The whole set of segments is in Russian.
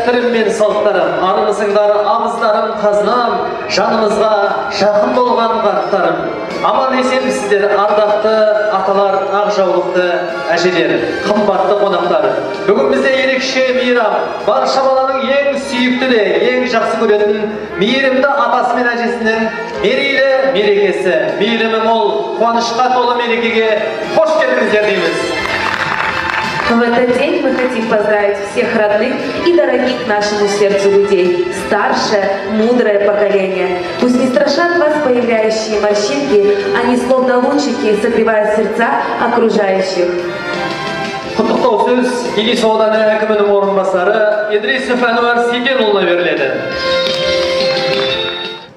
дәстүрім мен салттарым, армысыңдар абыздарым қазынам, жанымызға жақын болған қарттарым. Аман есенбісіздер ардақты аталар, ақ жаулықты әжелер, қымбатты қонақтар. Бүгін бізде ерекше мейрам, барша баланың ең сүйікті де, ең жақсы көретін мейірімді атасы мен әжесінің мерейлі мерекесі. Мейірімі мол, қуанышқа толы мерекеге қош келдіңіздер дейміз. В этот день мы хотим поздравить всех родных и дорогих нашему сердцу людей, старшее, мудрое поколение. Пусть не страшат вас появляющие морщинки, они словно лучики согревают сердца окружающих. Құттықтау сөз Кеңес ауданы әкімінің орынбасары Идрисов Әнуар Сейтенұлына беріледі.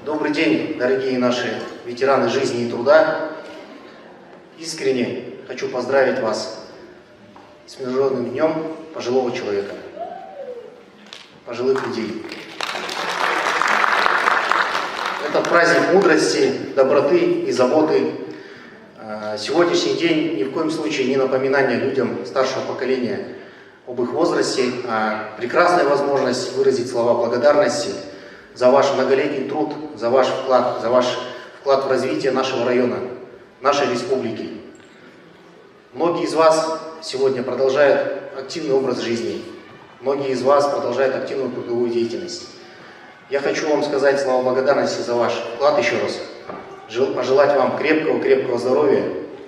Добрый день, дорогие наши ветераны жизни и труда. Искренне хочу поздравить вас с Международным днем пожилого человека, пожилых людей. Это праздник мудрости, доброты и заботы. Сегодняшний день ни в коем случае не напоминание людям старшего поколения об их возрасте, а прекрасная возможность выразить слова благодарности за ваш многолетний труд, за ваш вклад в развитие нашего района, нашей республики. Многие из вас сегодня продолжают активный образ жизни, многие из вас продолжают активную трудовую деятельность. Я хочу вам сказать слова благодарности за ваш вклад еще раз, пожелать вам крепкого здоровья,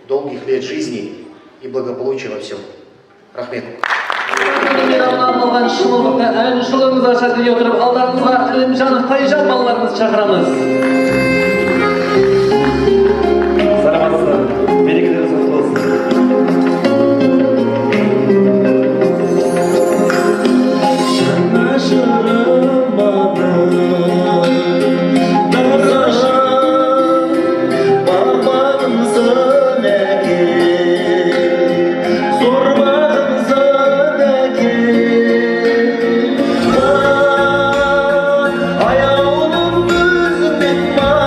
долгих лет жизни и благополучия во всем. Рахмет. Ayağımın düz bitmez.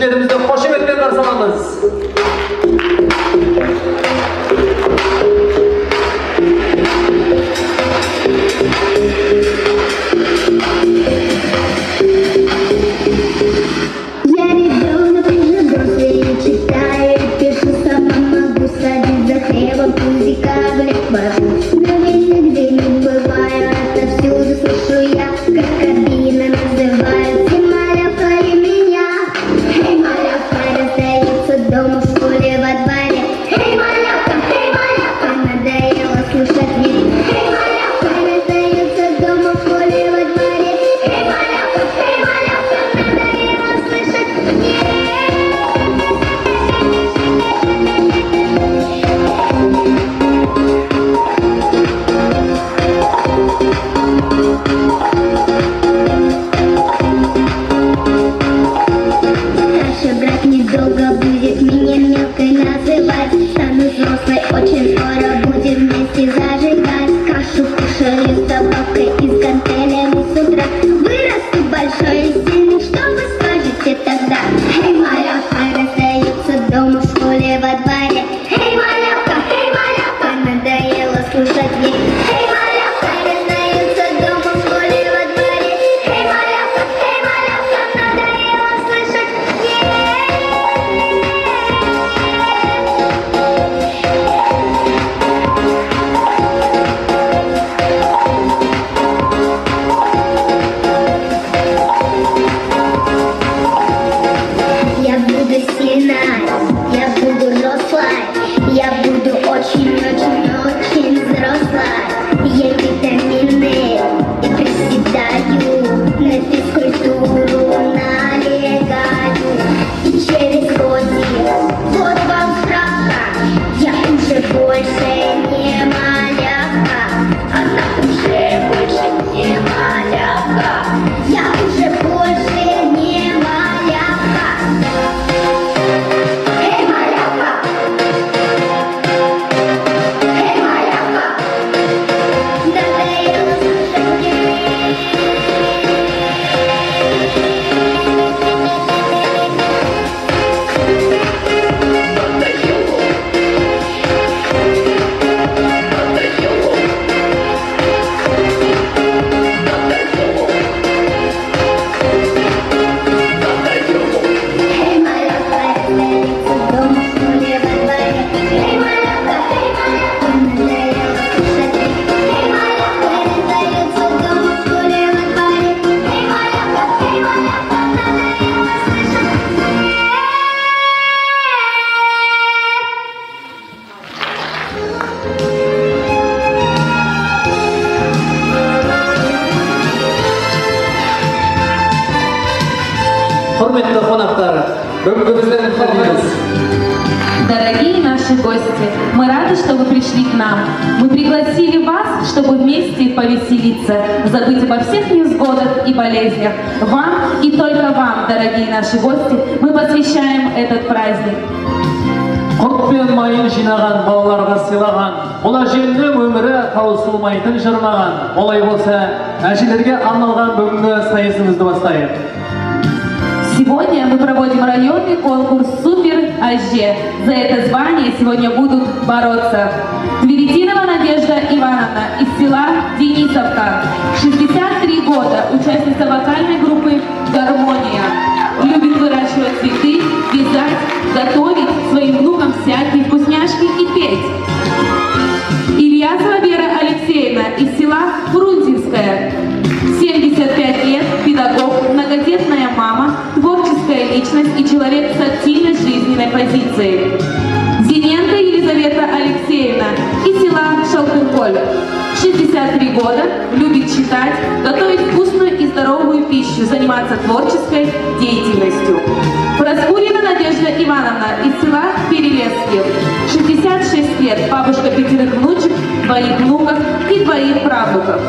жүргенімізді қошеметпен қарсы аламыз. Я ребенок, уже взрослый, не читаю, пишу, сама могу садить за хлебом, пузика в лепору. Но везде, где не бываю, отовсюду слышу я, как кабина называют, и малявка и меня. Эй, малявка, раздается дома, в школе, во дворе. Эй, малявка, надоело слушать мне. Эй, малявка, раздается дома, в школе, во дворе. Эй, малявка, надоело слышать мне. Старший брат недолго будет меня мелкой называть. Стану взрослой, очень скоро будем вместе зажигать. Кашу кушаю с добавкой и с гантелями с утра. Вырасту большой и сильный, что вы скажете тогда? Эй, малявка, раздается дома, в школе, во дворе. Эй, малявка, надоело слушать мне. Эй, малявка, раздается дома, в школе, во дворе. Эй, малявка, надоело слышать мне. Я буду сильной, я буду рослой, я буду очень взрослой. Я витамины и приседаю, на физкультуру налегаю. И через год вам справка, я уже больше не малявка. Она уже больше не малявка. Я уже больше не малявка. Эй, малявка! Надоело слушать мне. Эй, малявка, раздается дома, в школе, во дворе. Эй, малявка, надоело слушать мне. Эй, малявка, раздается дома, в школе, во дворе. Эй, малявка, надоело слышать мне. Құрметті қонақтар, бүгінгі біздің халқымыз. Дорогие наши гости, мы рады, что вы пришли к нам. Мы пригласили вас, чтобы вместе повеселиться, забыть обо всех невзгодах и болезнях. Вам и только вам, дорогие наши гости, мы посвящаем этот праздник. Құрт пен майын жинаған, балаларға сыйлаған, бұл әжемнің өмірі таусылмайтын жырмаған. Олай болса, әжелерге арналған бүгінгі сайысымызды бастайық. Сегодня мы проводим районный конкурс «Супер АЖ». За это звание сегодня будут бороться Тверетинова Надежда Ивановна из села Денисовка, 63 года, участница вокальной группы «Гармония». Любит выращивать цветы, вязать, готовить своим внукам всякие вкусняшки и петь. Ильясова Вера Алексеевна из села Фрунзенская, 75 лет, педагог, многодетная мама, творческая личность и человек с активной жизненной позицией. Зиненко Елизавета Алексеевна из села Шалтынколь, 63 года, любит читать, готовить вкусную и здоровую пищу, заниматься творческой деятельностью. Проскурина Надежда Ивановна из села Перелески, 66 лет, бабушка 5 внучек, 2 внуков и 2 правнуков.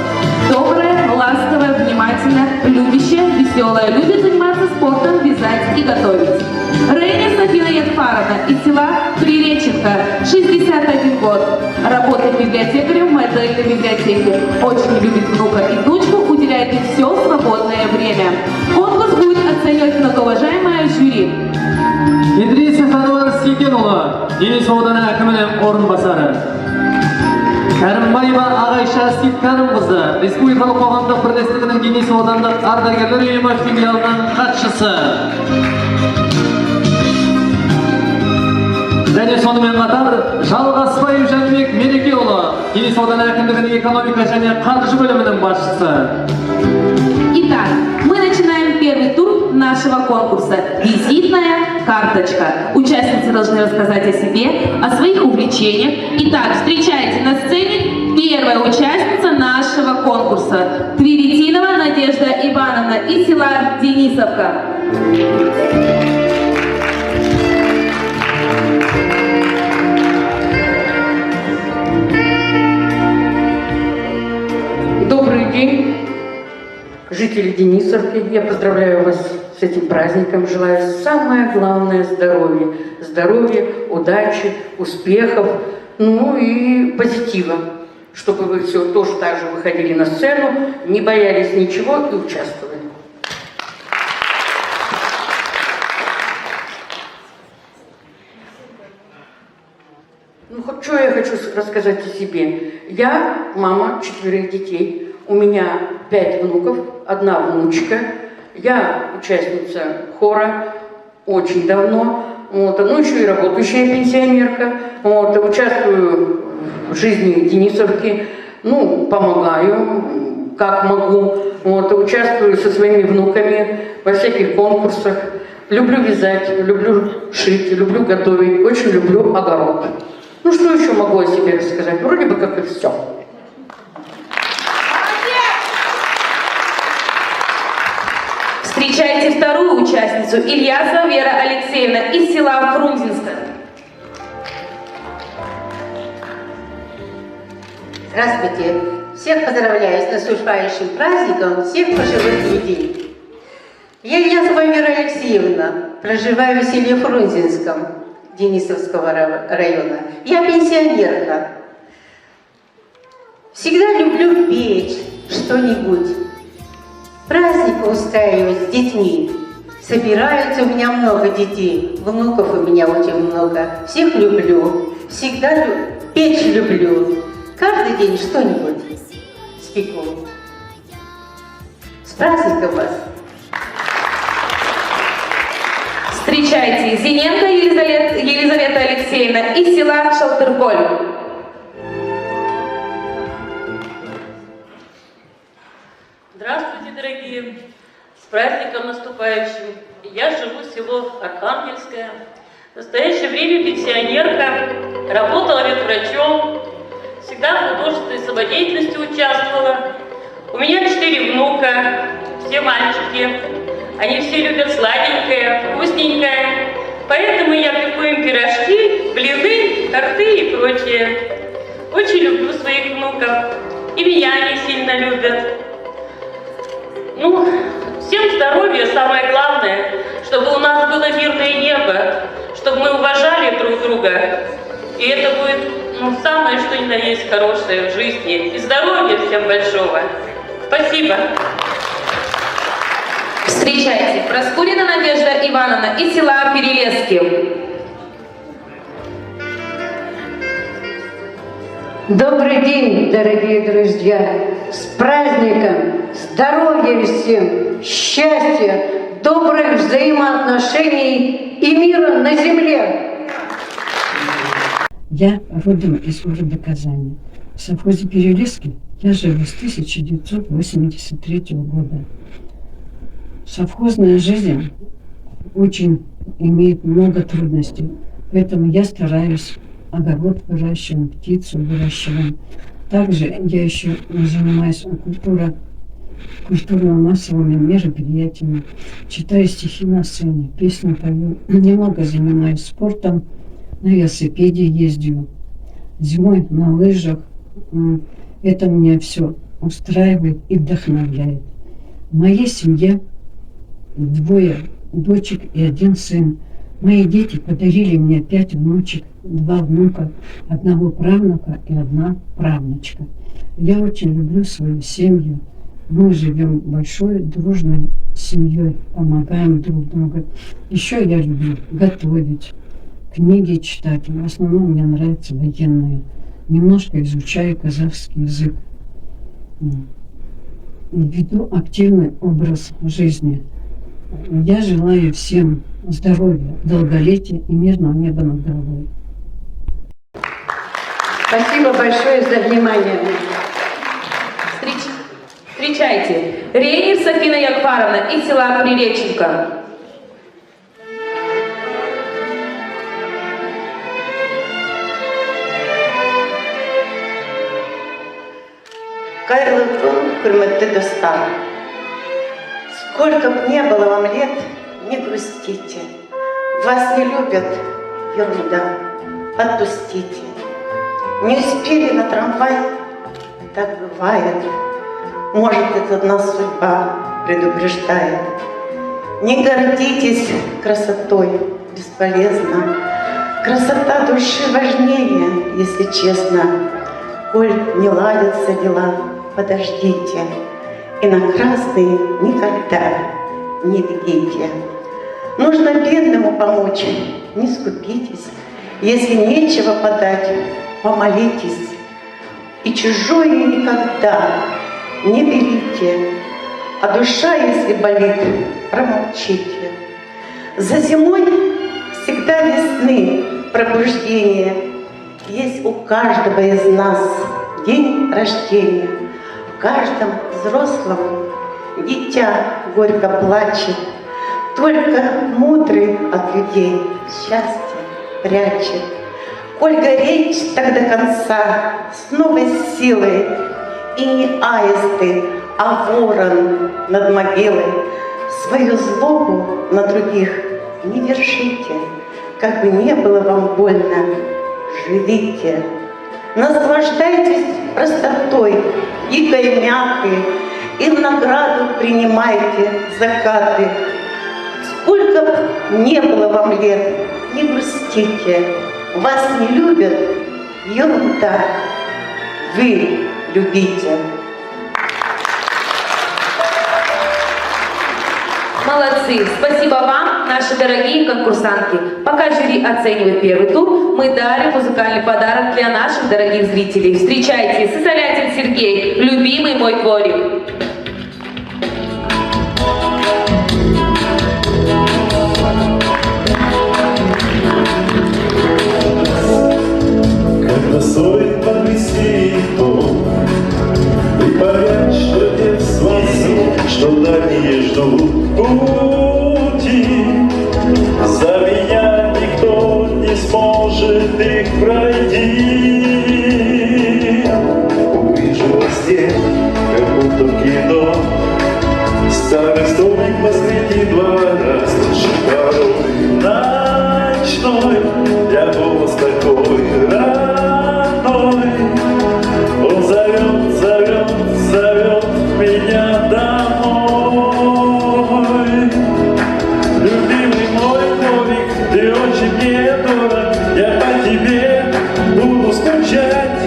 Добрая, ласковая, внимательная, любящая, веселая, любит заниматься спортом, вязать и готовить. Рейнер Софина Ядфаровна из села Приреченко, 61 год, работает библиотекарем в модельной библиотеке, очень любит внука и внучку, уделяет им все свободное время. Конкурс будет оценивать многоуважаемое жюри. Денис ауданы әкімінің орынбасары. Кәрімбаева Ағайша Сейіткәрімқызы, Республикалық қоғамдық бірлестігінің Денис аудандық ардагерлер ұйымы филиалының хатшысы. Және сонымен қатар Жалғасбаев Жәнібек Мерекеұлы, Денис ауданы әкімдігінің экономика және қаржы бөлімінің басшысы. Итак, мы начинаем первый тур нашего конкурса «Визитная карточка». Участницы должны рассказать о себе, о своих увлечениях. Итак, встречайте на сцене первая участница нашего конкурса. Тверетинова Надежда Ивановна из села Денисовка. Добрый день, жители Денисовки. Я поздравляю вас с этим праздником. Желаю самое главное здоровья. Здоровья, удачи, успехов, ну и позитива. Чтобы вы все тоже так же выходили на сцену, не боялись ничего и участвовали. Ну, что я хочу рассказать о себе. Я мама 4 детей. У меня 5 внуков, 1 внучка. Я участница хора очень давно. Вот, ну, еще и работающая пенсионерка. Вот, участвую в жизни Денисовки. Ну, помогаю, как могу. Вот, участвую со своими внуками во всяких конкурсах. Люблю вязать, люблю шить, люблю готовить. Очень люблю огород. Ну, что еще могу о себе рассказать? Вроде бы как и все. Встречайте вторую участницу, Ильясова Вера Алексеевна из села Фрунзенска. Здравствуйте! Всех поздравляю с наступающим праздником, всех пожилых людей. Я Ильясова Вера Алексеевна, проживаю в селе Фрунзенском Денисовского района. Я пенсионерка. Всегда люблю печь что-нибудь. Праздник устраивать с детьми. Собираются у меня много детей, внуков у меня очень много. Всех люблю, всегда печь люблю. Каждый день что-нибудь спеку. С праздником вас! Встречайте, Зиненко Елизавета Алексеевна из села Шалтырколь. Здравствуйте, дорогие! С праздником наступающим! Я живу в село Архангельское. В настоящее время пенсионерка, работала ветврачом, всегда в художественной самодеятельности участвовала. У меня 4 внука, все мальчики. Они все любят сладенькое, вкусненькое. Поэтому я пеку им пирожки, блины, торты и прочее. Очень люблю своих внуков. И меня они сильно любят. Ну, всем здоровья, самое главное, чтобы у нас было мирное небо, чтобы мы уважали друг друга. И это будет самое, что ни на есть хорошее в жизни. И здоровья всем большого. Спасибо. Встречайте, Проскурина Надежда Ивановна из села Перелески. Добрый день, дорогие друзья! С праздником! Здоровья всем! Счастья! Добрых взаимоотношений и мира на земле! Я родом из города Казани. В совхозе Перелески я живу с 1983 года. Совхозная жизнь очень имеет много трудностей, поэтому я стараюсь, огород выращиваем, птицу выращиваем. Также я еще занимаюсь культурно-массовыми мероприятиями, читаю стихи на сцене, песни пою, немного занимаюсь спортом, на велосипеде ездю, зимой на лыжах. Это меня все устраивает и вдохновляет. В моей семье 2 дочек и 1 сын. Мои дети подарили мне 5 внучек, 2 внука, 1 правнука и 1 правнучка. Я очень люблю свою семью. Мы живем большой, дружной семьей, помогаем друг другу. Еще я люблю готовить. книги читать. В основном мне нравятся военные. Немножко изучаю казахский язык. И веду активный образ жизни. Я желаю всем здоровья, долголетия и мирного неба над головой. Спасибо большое за внимание. Встречайте, Рейнер Софина Якфаровна из села Приреченко. Кайрлы күн, хүрмәтле достар. Сколько бы не было вам лет, не грустите. Вас не любят, ерунда, отпустите. Не успели на трамвай, так бывает. Может, это нас судьба предупреждает. Не гордитесь красотой, бесполезно. Красота души важнее, если честно. Коль не ладятся дела, подождите. И на красный никогда не бегите. Нужно бедному помочь, не скупитесь. Если нечего подать, помолитесь. И чужое никогда не берите. А душа, если болит, промолчите. За зимой всегда весны пробуждение. Есть у каждого из нас день рождения. В каждом взрослом дитя горько плачет. Только мудрый от людей счастье прячет. Коль гореть так до конца с новой силой, и не аисты, а ворон над могилой. Свою злобу на других не вершите. Как бы не было вам больно, живите. Наслаждайтесь простотой, дикой мякой, и в награду принимайте закаты. Сколько бы не было вам лет, не грустите. Вас не любят, ерунда. Вы любите. Молодцы! Спасибо вам, наши дорогие конкурсантки. Пока жюри оценивает первый тур, мы дарим музыкальный подарок для наших дорогих зрителей. Встречайте, Сысолятин Сергей, любимый мой дворик. Когда стоит подвести дом и понять, что детство зовут, что дальние ждут пути, за меня никто не сможет их пройти. Увижу вас день, как будто в кино, старый столик посреди двора, слышу порой ночной, я голос такой родной. Он зовет, зовет, зовет меня домой. Любимый мой домик, ты очень мне дорог, я по тебе буду скучать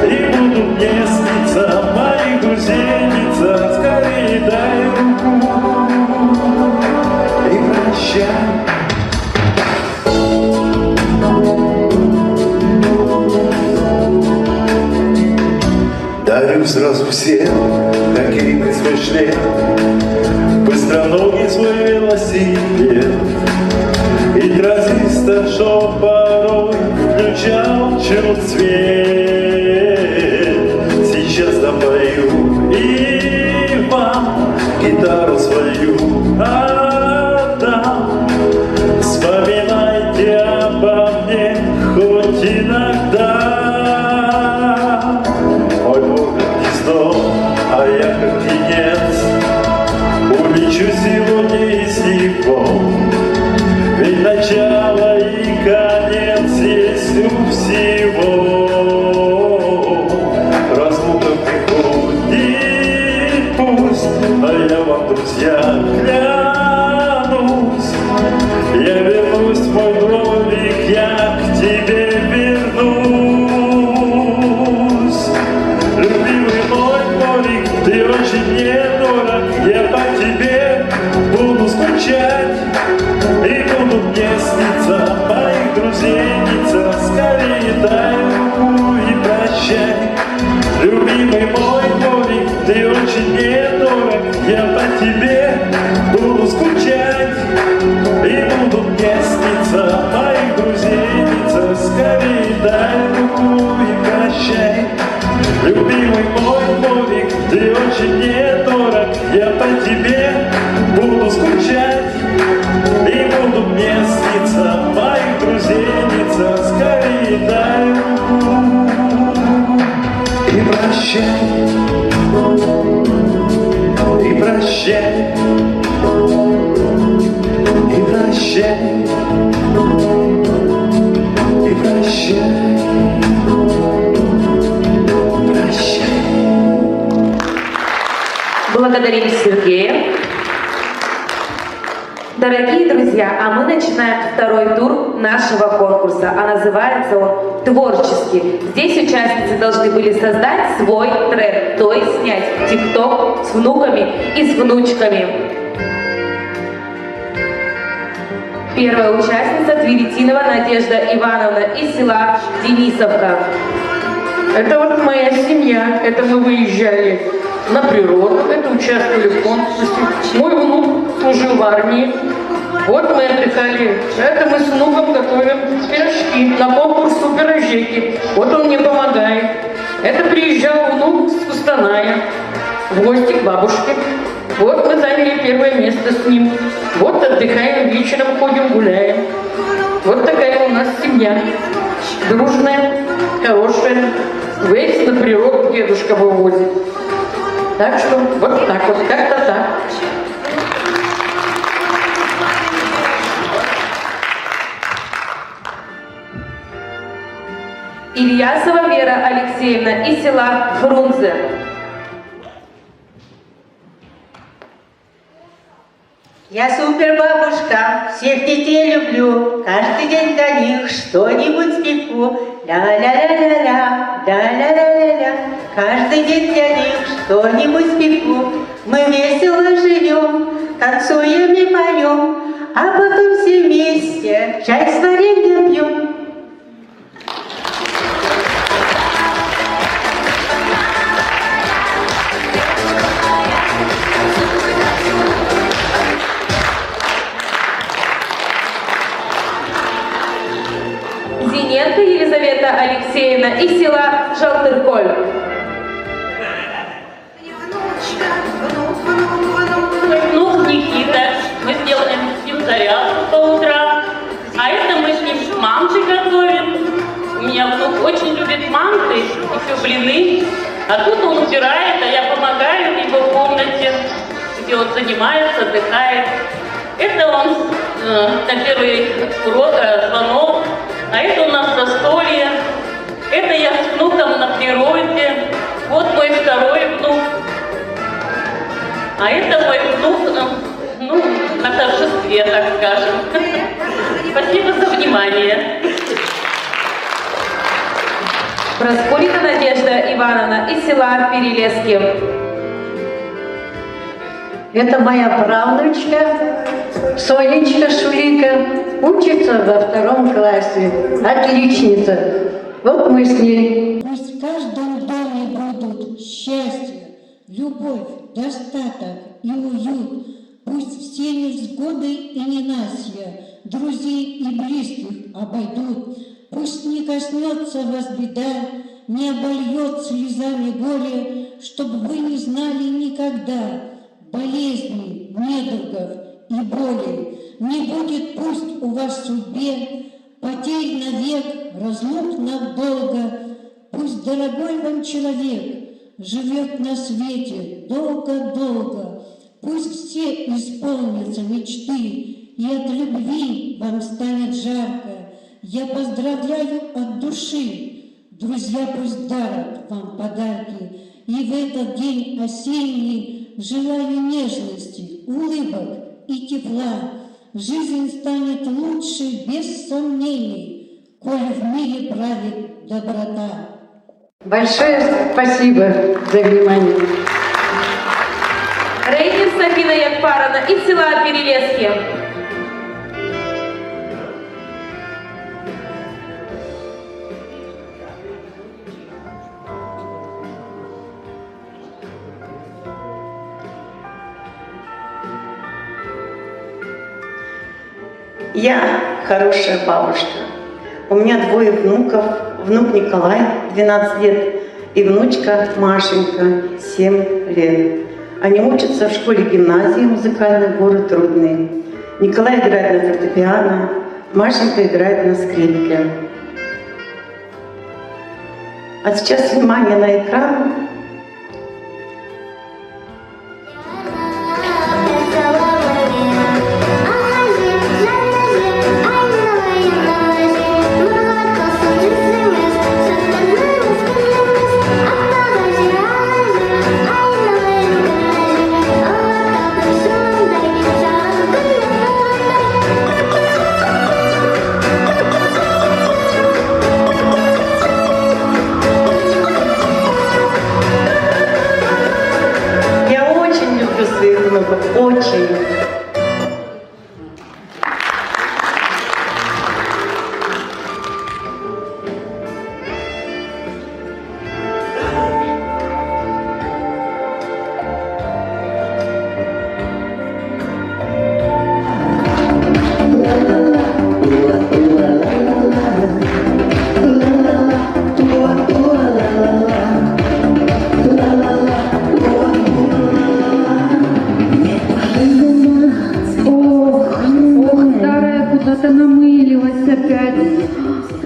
и буду мне сниться моих друзей лица. Скорее дай руку и прощай. Дарю сразу всем, какие мы свой шлем, быстроногий свой велосипед и транзистор, что порой включал черный цвет. Сейчас допою и вам гитару свою отдам. Вспоминайте обо мне хоть иногда. А я как птенец улечу сегодня из него. Ведь начало и конец есть у всего. Разлука приходит пусть, а я вам, друзья, клянусь, я вернусь в мой дворик, я к тебе вернусь. Ты очень мне дорог, я по тебе буду скучать и буду мне сниться моих друзей. Любимый мой Новик, ты очень недорог. Я по тебе буду скучать, и будут мне сниться моих друзейница. Скорее дай руку и прощай, и прощай, и прощай, и прощай. Благодарим Сергея. Дорогие друзья, а мы начинаем второй тур нашего конкурса, а называется он «Творческий». Здесь участницы должны были создать свой трек, то есть снять тикток с внуками и с внучками. Первая участница Тверетинова Надежда Ивановна из села Денисовка. Это вот моя семья, это мы выезжали на природу, это участвовали в конкурсе. Мой внук служил в армии. Вот мы отдыхали. Это мы с внуком готовим пирожки на конкурс «Суперожеки». Вот он мне помогает. Это приезжал внук с Кустаная в гости к бабушке. Вот мы заняли первое место с ним. Вот отдыхаем, вечером ходим, гуляем. Вот такая у нас семья. Дружная, хорошая. Весь на природу дедушка вывозит. Так что вот так вот, как-то так. Ильясова Вера Алексеевна из села Фрунзе. Я супербабушка, всех детей люблю, каждый день для них что-нибудь спеку. Ля-ля-ля-ля-ля, ля-ля-ля-ля-ля, каждый день для них что-нибудь спеку. Мы весело живем, танцуем и поем, а потом все вместе чай с вареньем пьем. Зиненко Елизавета Алексеевна из села Жалтырколь. Внук Никита, мы сделаем с ним зарядку по утрам, а это мы с ним манты готовим. У меня внук очень любит манты, еще блины, а тут он убирает, а я помогаю в его комнате, где он занимается, отдыхает. Это он на первый урок звонок, а это у нас застолье. Это я с внуком на природе. Вот мой второй внук. А это мой внук, ну, на торжестве, так скажем. Спасибо за внимание. Проскурина Надежда Ивановна из села Перелески. Это моя правнучка, Сонечка Шулика, учится во 2 классе, отличница. Вот мы с ней. Пусть в каждом доме будут счастье, любовь, достаток и уют. Пусть все невзгоды и ненастья друзей и близких обойдут. Пусть не коснется вас беда, не обольет слезами горе, чтобы вы не знали никогда болезней, недугов и боли. Не будет пусть у вас в судьбе потерь навек, разлук надолго. Пусть дорогой вам человек живет на свете долго-долго. Пусть все исполнятся мечты, и от любви вам станет жарко. Я поздравляю от души, друзья пусть дарят вам подарки. И в этот день осенний желаю нежности, улыбок и тепла. Жизнь станет лучше без сомнений, коль в мире правит доброта. Большое спасибо за внимание. Рейнер Сабина Якпаровна из села Перелески. Я хорошая бабушка. У меня 2 внуков. Внук Николай, 12 лет, и внучка Машенька, 7 лет. Они учатся в школе-гимназии музыкальной город Рудный. Николай играет на фортепиано, Машенька играет на скрипке. А сейчас внимание на экран. Очень.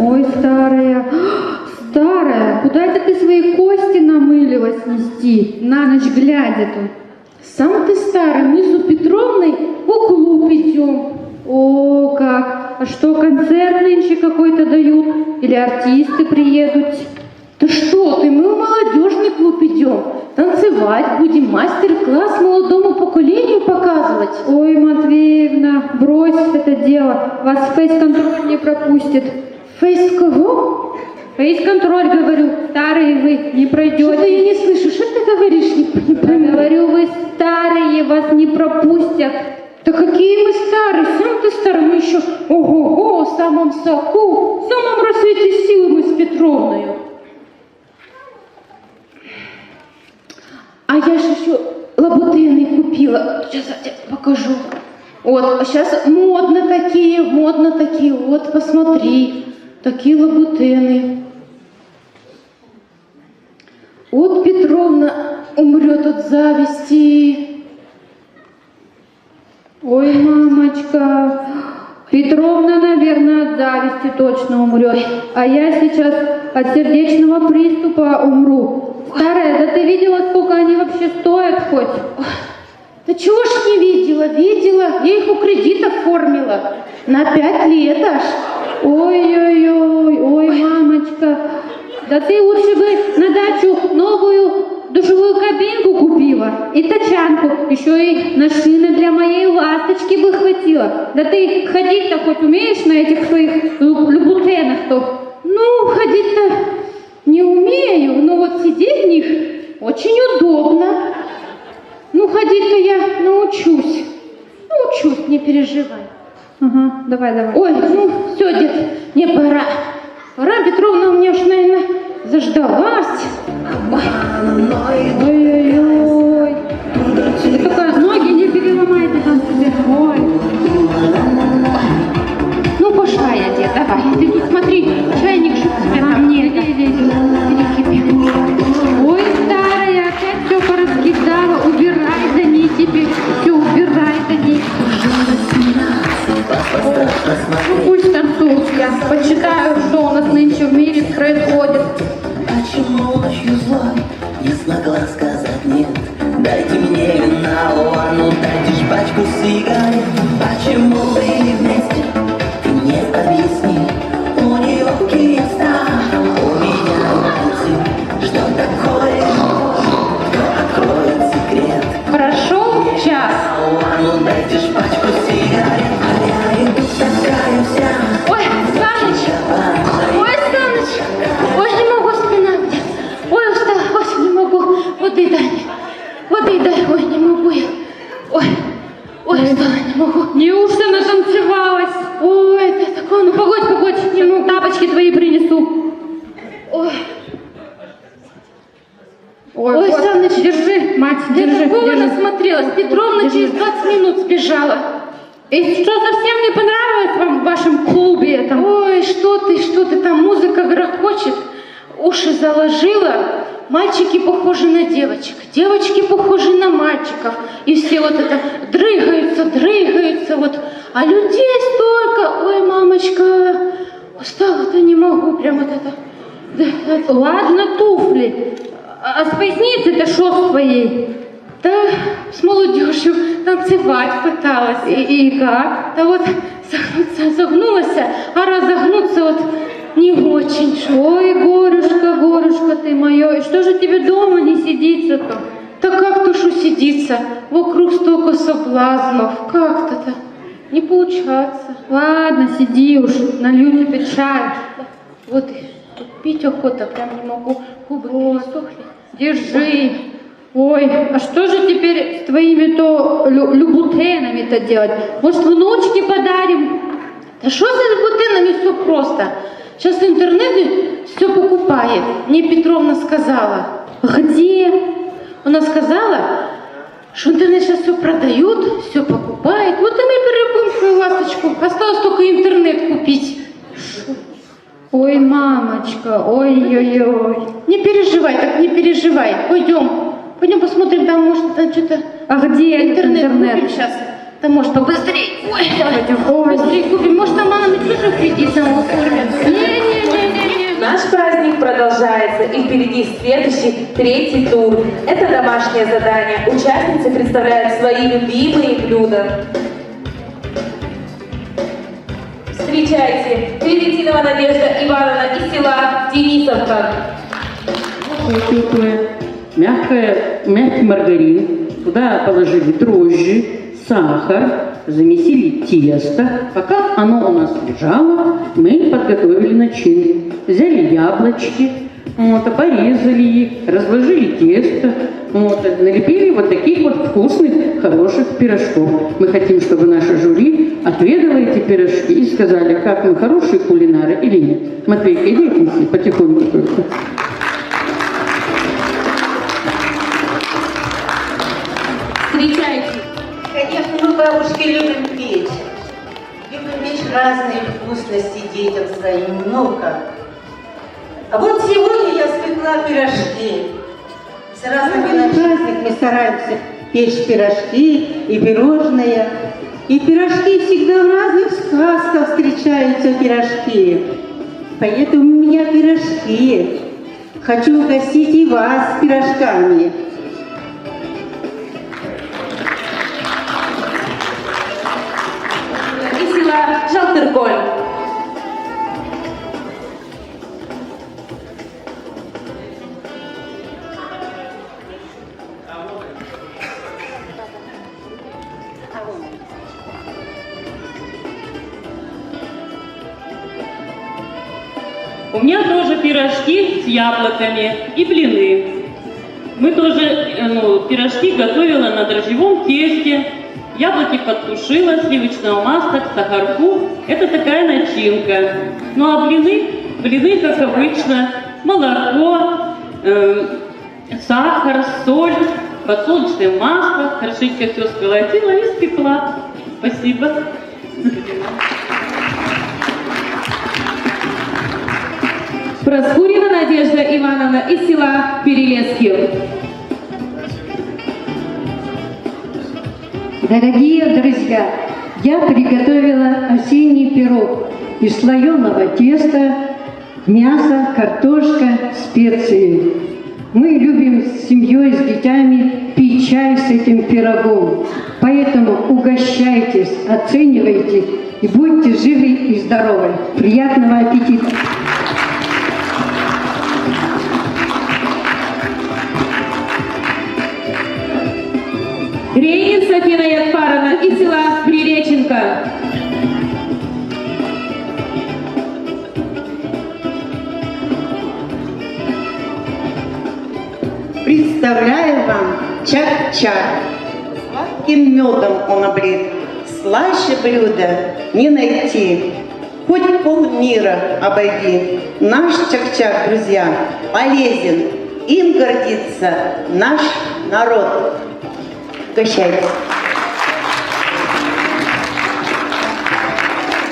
Ой, старая, старая, куда это ты свои кости намылилась нести, на ночь глядя тут? Сам ты старый, мы с Петровной в клуб идем. О, как! А что, концерт нынче какой-то дают? Или артисты приедут? Да что ты, мы в молодежный клуб идем. Танцевать будем, мастер-класс молодому поколению показывать. Ой, Матвеевна, брось это дело, вас фейс-контроль не пропустит. Фейс кого? Фейс-контроль, говорю, старые вы не пройдете. Что-то я не слышу, что ты говоришь? Не понимаю. Говорю, вы старые, вас не пропустят. Да какие мы старые, сам ты старый, мы еще, ого-го, в самом соку, в самом рассвете силы мы с Петровной. А я же еще лабутены купила, сейчас я тебе покажу. Вот, сейчас модно такие, вот, посмотри, такие лабутены. Вот Петровна умрет от зависти. Ой, мамочка, Петровна, наверное, от зависти точно умрет. А я сейчас от сердечного приступа умру. Старая, да ты видела, сколько они вообще стоят хоть? Да чего ж не видела? Видела, я их у кредита оформила. На 5 лет аж. Ой-ой-ой, ой, мамочка. Да ты лучше бы на дачу новую душевую кабинку купила. И тачанку. Еще и на шины для моей ласточки бы хватило. Да ты ходить-то хоть умеешь на этих своих лабутенах-то? Ну, ходить-то не умею, но вот сидеть в них очень удобно. Ну, ходить-то я научусь. Научусь, не переживай. Ага, давай. Ой, ну, все, дед, мне пора. Пора, Петровна у меня уж, наверное, заждалась. Ой-ой-ой. Ты только ноги не переломайте там себе. Ой. Ну, пошла я, дед, давай. Ты тут смотри, чайник что тебе там не перекипел. Ой, старая, опять все пораскидала. Убирай за ней теперь. Все, убирай за ней. Ну, пусть танцуют. Я почитаю, что у нас нынче в мире происходит. Почему ночью злой не смогла сказать нет? Дайте мне вина, о, ну дайте ж пачку сигарет. Почему были вместе? Ты не объясни. У нее Киевстар, у меня на пути. Что такое любовь? Кто откроет секрет? Прошел час. О, ну дайте ж пачку сигарет. А я иду такая вся. Ой, Саныч! Ой, Саныч! Ой, не могу, спина где. Ой, устала, ой, не могу. Воды дай, ой, не могу я. Ой, устала, не могу. Неужто натанцевалась? Ой, это такое, ну погодь, не могу. Тапочки твои принесу. Ой, Саныч, держи, мать, держи. Я такого насмотрелась. Петровна через 20 минут сбежала. И что, совсем не понравилось вам в вашем клубе этом? Ой, что ты, там музыка грохочет, уши заложила, мальчики похожи на девочек, девочки похожи на мальчиков. И все вот это дрыгаются, вот. А людей столько, ой, мамочка, устала-то не могу, прям вот это. Ладно, туфли, а с поясницей-то шо с твоей? Да с молодежью танцевать пыталась. И как? Да вот загнулась, а разогнуться вот не очень. Ой, горюшка ты моё, и что же тебе дома не сидится-то? Да как-то ж сидится, вокруг столько соблазнов, как-то-то не получается. Ладно, сиди уж, налью тебе чай. Вот пить охота, прям не могу, губы пересохли. Держи. Ой, а что же теперь с твоими-то любутенами-то делать? Может, внучке подарим? Да что с любутенами, все просто. Сейчас в интернете все покупает. Мне Петровна сказала. Где? Она сказала, что в интернете сейчас все продают, все покупают. Вот и мы берем свою ласточку. Осталось только интернет купить. Ой, мамочка, ой-ой-ой. Не переживай. Пойдем посмотрим, там может там что-то... А где интернет? Купим сейчас. Там может побыстрее. Ой, давайте побыстрее купим. Может, там она тоже придет, там оформят. Не. Наш праздник продолжается, и впереди следующий, третий тур. Это домашнее задание. Участницы представляют свои любимые блюда. Встречайте, Перетинова Надежда Ивановна из села Денисовка. Теплое, мягкий маргарин. Туда положили дрожжи, сахар, замесили тесто. Пока оно у нас лежало, мы подготовили начинку. Взяли яблочки, порезали их, разложили тесто, налепили вот таких вот вкусных, хороших пирожков. Мы хотим, чтобы наше жюри отведало эти пирожки и сказали, как мы хорошие кулинары или нет. Матвейка, иди отнеси потихоньку только. Встречайте. Конечно, мы, бабушки, любим печь. Любим печь разные вкусности детям своим, много. А вот сегодня я спекла пирожки. С разными на праздник мы стараемся печь пирожки и пирожные. И пирожки всегда в разных сказках встречаются пирожки. Поэтому у меня пирожки. Хочу угостить и вас пирожками. Из села Жалтырколь. У меня тоже пирожки с яблоками и блины. Мы тоже пирожки готовила на дрожжевом тесте. Яблоки подтушила, сливочного масла, к сахарку. Это такая начинка. Ну а блины, как обычно, молоко, сахар, соль, подсолнечное масло. Хорошенько все сколотила и спекла. Спасибо. Проскурина Надежда Ивановна из села Перелески. Дорогие друзья, я приготовила осенний пирог из слоеного теста, мясо, картошка, специи. Мы любим с семьей, с детьми пить чай с этим пирогом. Поэтому угощайтесь, оценивайте и будьте живы и здоровы. Приятного аппетита! Рейнин Софина Ядпаровна из села Приреченко. Представляю вам чак-чак. Сладким медом он облит. Слаще блюда не найти. Хоть полмира обойди. Наш чак-чак, друзья, полезен. Им гордится наш народ. Угощайтесь.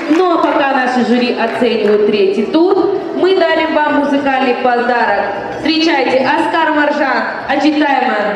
Ну а пока наши жюри оценивают третий тур, мы мы дарим вам музыкальный подарок. Встречайте, Оскар Маржан, Ачитайма.